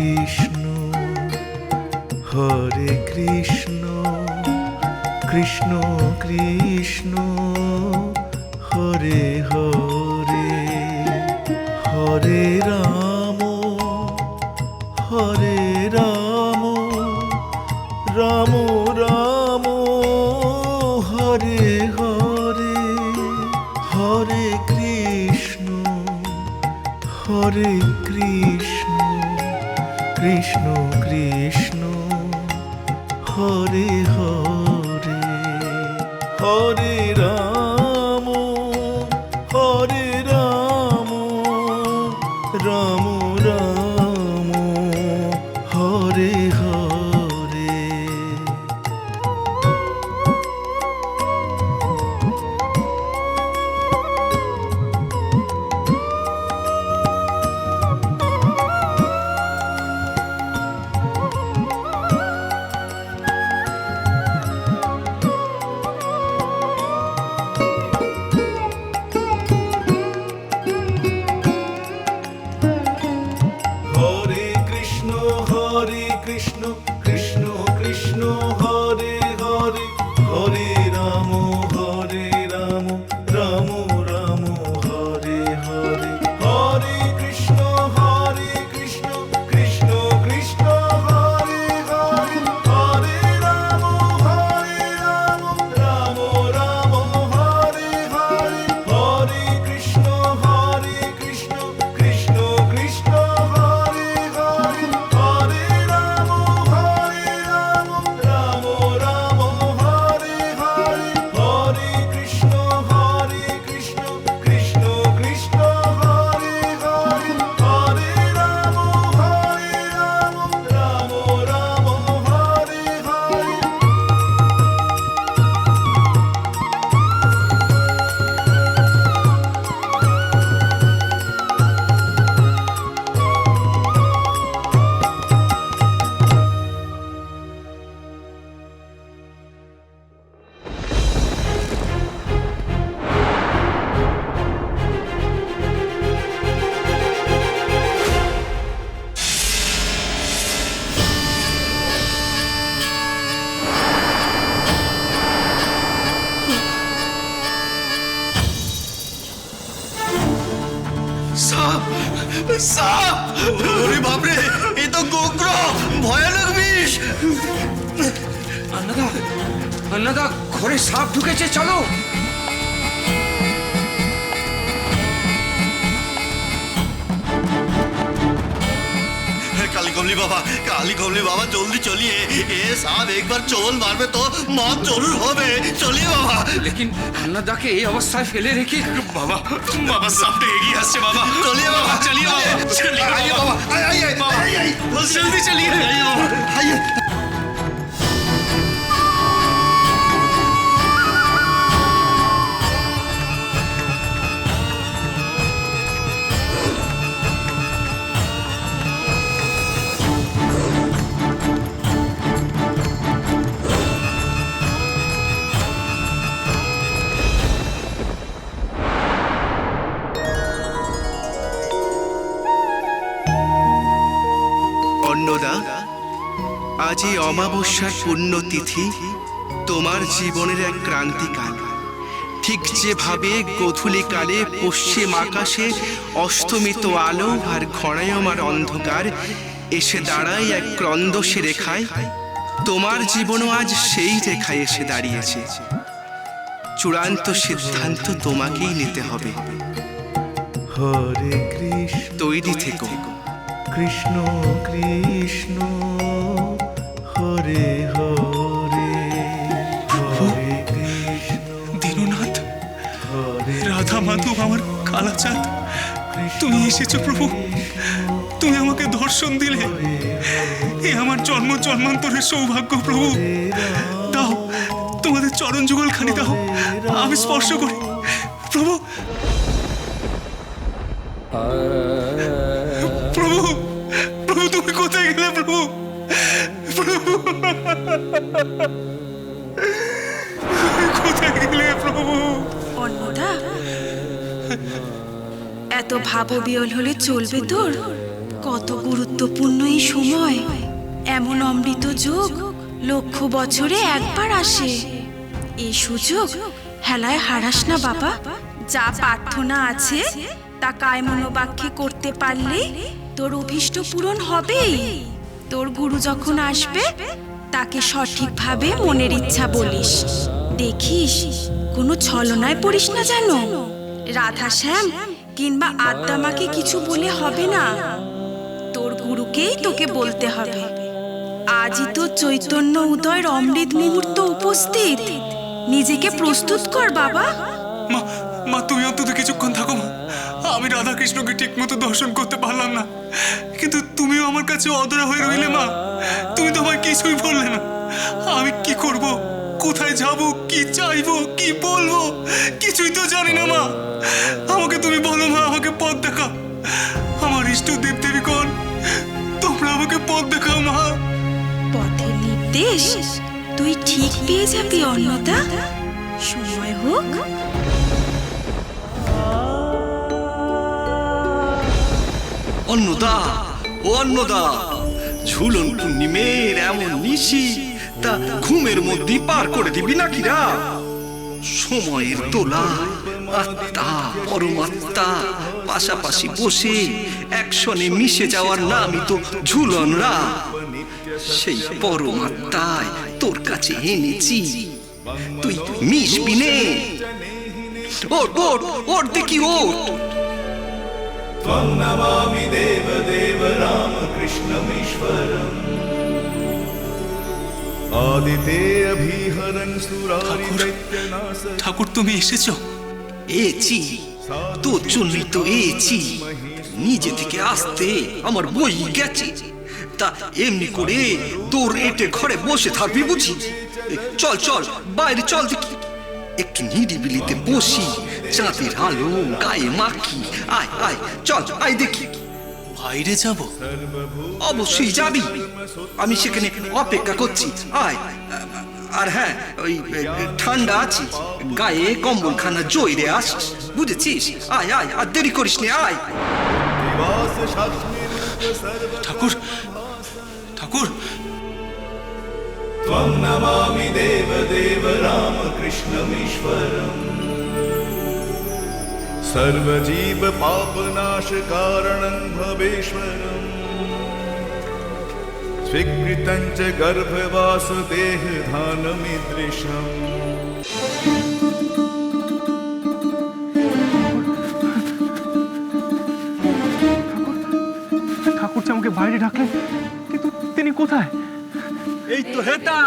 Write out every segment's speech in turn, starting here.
কৃষ্ণ হরে কৃষ্ণ কৃষ্ণ কৃষ্ণ হরে হরে হরে রাম হরে রাম রাম রাম হরে হরে হরে কৃষ্ণ কৃষ্ণ কৃষ্ণ হরে হরে হরে রাম রাম রাম হরে হরে। হরে কৃষ্ণ কৃষ্ণ কৃষ্ণ হরে হরে হরে রাম রাম রাম হরে হরে হরে কৃষ্ণ কৃষ্ণ কৃষ্ণ হরে হরে হরে রাম রাম রাম হরে হরে হরে কৃষ্ণ কৃষ্ণ কৃষ্ণ হরে হরে হরে রাম রাম রাম হরে হরে হরে কৃষ্ণ কৃষ্ণ কৃষ্ণ হরে হরে হরে রাম রাম হরে হরে। সাপ সাপ ওরে বাপরে এ তো গোগ্র ভয়ানক বিষ। अन्नदा ঘরে সাপ ঢুকেছে, চলো। काली कमली बाबा जल्दी चलिए, ये साहब एक बार चोल मारবে তো মত জরুর হবে। চলিয়ে বাবা। लेकिन अन्नदाকে এই অবস্থায় ফেলে রেখে বাবা সাপটা এগিয়ে আসছে বাবা। চলিয়ে বাবা চলিয়ে আইয়ে বাবা আইয়ে জলদি চলিয়ে আইয়ে বাবা আইয়ে। অন্নদা, আজ এই অমাবস্যার পুণ্যতিথি তোমার জীবনের এক ক্রান্তিকাল। ঠিক যেভাবে গধূলিকালে পশ্চিম আকাশে অস্তমিত আলো আর ঘনায়মার অন্ধকার এসে দাঁড়ায় এক ক্রন্দশে রেখায়, তোমার জীবনও আজ সেই রেখায় এসে দাঁড়িয়েছে। চূড়ান্ত সিদ্ধান্ত তোমাকেই নিতে হবে। হরে কৃষ্ণ তৈরি থেকো। কৃষ্ণ কৃষ্ণ হরে হরে হরে কৃষ্ণ দীননাথ, হরে রাধা মাধব, আমার কালাচাঁদ, তুমি এসেছো প্রভু। তুমি আমাকে দর্শন দিলে, এ আমার জন্ম জন্মান্তরের সৌভাগ্য প্রভু। দাও তোমাদের চরণ যুগল খানি দাও, আমি স্পর্শ করি প্রভু। প্রভু প্রভু তুমি কোথায় গেলে প্রভু? প্রভু কোথায় গেলে প্রভু? অন্নদা, এত ভাববিহল হলে চলবে তোর? কত গুরুত্বপূর্ণ এই সময়। এমন অমৃত যোগ লক্ষ বছরে একবার আসে। এই সুযোগ হেলায় হারাস না বাবা। যা প্রার্থনা আছে তা কায় মনোবাক্যে করতে পারলে তোর অভীষ্ট পূরণ হবেই। তোর গুরু যখন আসবে তাকে সঠিকভাবে মনের ইচ্ছা বলিস। দেখিস কোনো ছলনায় পড়িস না যেন। রাধা শ্যাম কিংবা আদ্দামাকে কিছু বলে হবে না, তোর গুরুকেই তোকে বলতে হবে। আজই তো চৈতন্য উদয়ের অমৃত মুহূর্ত উপস্থিত। নিজেকে প্রস্তুত কর বাবা। মা মা তুমি অন্তত কিছুক্ষণ থাকো মা। আমি রাধাকৃষ্ণকে ঠিক মতো দর্শন করতে পারলাম না, কিন্তু তুমিও আমার কাছে অধরা হয়ে রইলে মা। তুমি তো আমায় কিছুই বললে না। আমি কি করব, কোথায় যাব, কি চাইবো, কি বলবো, কিছুই তো জানি না মা। আমাকে তুমি বলো মা, আমাকে পথ দেখাও। আমার ইষ্ট দেব দেবীগণ, তোমরা আমাকে পথ দেখাও মা। পথের নির্দেশ তুই ঠিক পেয়ে যাবি অন্নদা। সময় হোক। অন্নদা, ও অন্নদা, ঝুলন পূর্ণিমের এমন নিশি তা ঘুমের মধ্যে পার করে দিবি নাকি রা? সময়ের তোলা আত্মা পরমাত্মা পাশাপাশি বসে একসনে মিশে যাওয়ার নামই তো ঝুলন রা। সেই পরমাত্মায় তোর কাছে এনেছি, তুই মিশবি নে। ওট ওট ওট দেখি ওট। त्वं नमामि देवदेव रामकृष्णमीश्वरम् आदितेऽभिहरन् सुरारिदैत्यनाशम्। ঠাকুর তুমি এসেছো? এছি তোর জন্যই তো এছি। নিজে থেকে আসতে আমার বই গেছে, তা এমনি করে তোর এটে ঘরে বসে থাকবি বুঝি? চল চল বাইরে চল দেখি, একটু নিরিবিলিতে বসি, চাঁদের আলো গায়ে মাখি। আয় আয় চল আয় দেখি। বাইরে যাব? অবশ্যই যাবি, আমি সেখানে অপেক্ষা করছি। আয়। আর হ্যাঁ, ওই ঠান্ডা আছে, গায়ে কম্বলখানা জয়রে আসিস, বুঝেছিস? আয় আয়, আর দেরি করিস নে, আয়। ঠাকুর ঠাকুর त्वं नमामि देवदेव रामकृष्णमीश्वरम् सर्वजीव पापनाशकारणं भवेश्वरम् स्वीकृतं च गर्भवासुदेहधानमीदृशम् ঠাকুর যে আমাকে বাইরে ডাকলেন, কিন্তু তিনি কোথায়? এই তো হেতা,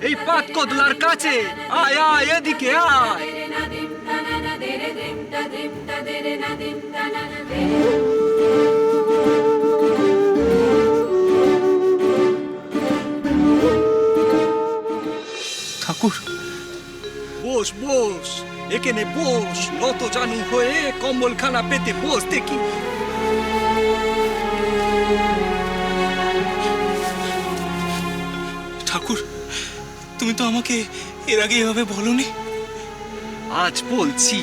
এই পাত কদলার কাছে। আয় আয় এদিকে আয়। ঠাকুর বস বস, এখানে বস, নত জানু হয়ে কম্বলখানা পেতে বস দেখি। ঠাকুর তুমি তো আমাকে এর আগে এভাবে বলনি। আজ বলছি,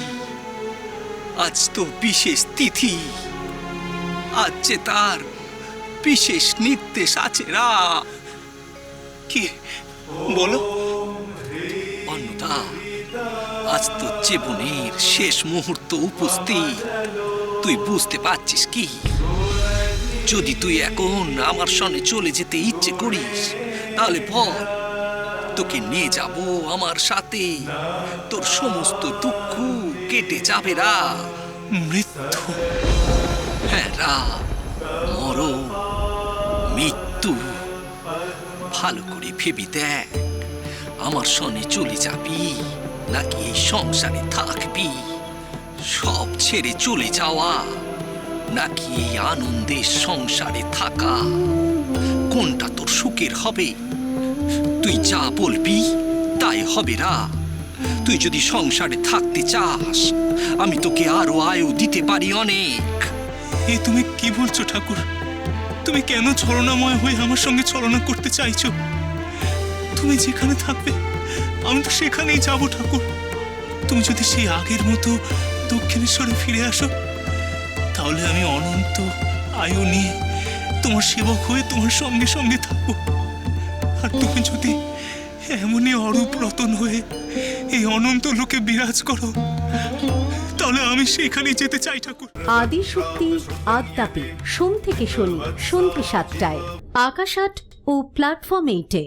আজ তো বিশেষ তিথি, আজ যে তার বিশেষ নির্দেশ আছে রা। কি বলো? অন্নদা, আজ তো জীবনের শেষ মুহূর্ত উপস্থিত। তুই বুঝতে পারছিস কি? যদি তুই এখন আমার সঙ্গে চলে যেতে ইচ্ছে করিস, তাহলে বল, তোকে নিয়ে যাব আমার সাথে। তোর সমস্ত দুঃখ কেটে যাবে রা। মৃত্যু? হ্যাঁ রা, মরণ, মৃত্যু। ভালো করে ভেবে দেখ, আমার সঙ্গে চলে যাবি নাকি এই সংসারে থাকবি? সব ছেড়ে চলে যাওয়া নাকি এই আনন্দের সংসারে থাকা, কোনটা তোর সুখের হবে? তুই যা বলবি তাই হবে রা। তুই যদি সংসারে থাকতে চাস, আমি তোকে আরো আয়ু দিতে পারি অনেক। এ তুমি কি বলছো ঠাকুর? তুমি কেন ছলনাময় হয়ে আমার সঙ্গে ছলনা করতে চাইছো? তুমি যেখানে থাকবে আমি তো সেখানেই যাব ঠাকুর। তুমি যদি সেই আগের মতো দক্ষিণেশ্বরে ফিরে আসো, তাহলে আমি অনন্ত আয়ু নিয়ে তোমার সেবক হয়ে তোমার সঙ্গে সঙ্গে থাকবো। আর তুমি যদি এমনই অরূপ রতন হয়ে এই অনন্ত লোকে বিরাজ করো, তাহলে আমি সেখানে যেতে চাই ঠাকুর। আদি শক্তি আদ্যাপি সোম থেকে শনি সন্ধ্যে ৭টায় আকাশ আট ও প্ল্যাটফর্ম 8-এ।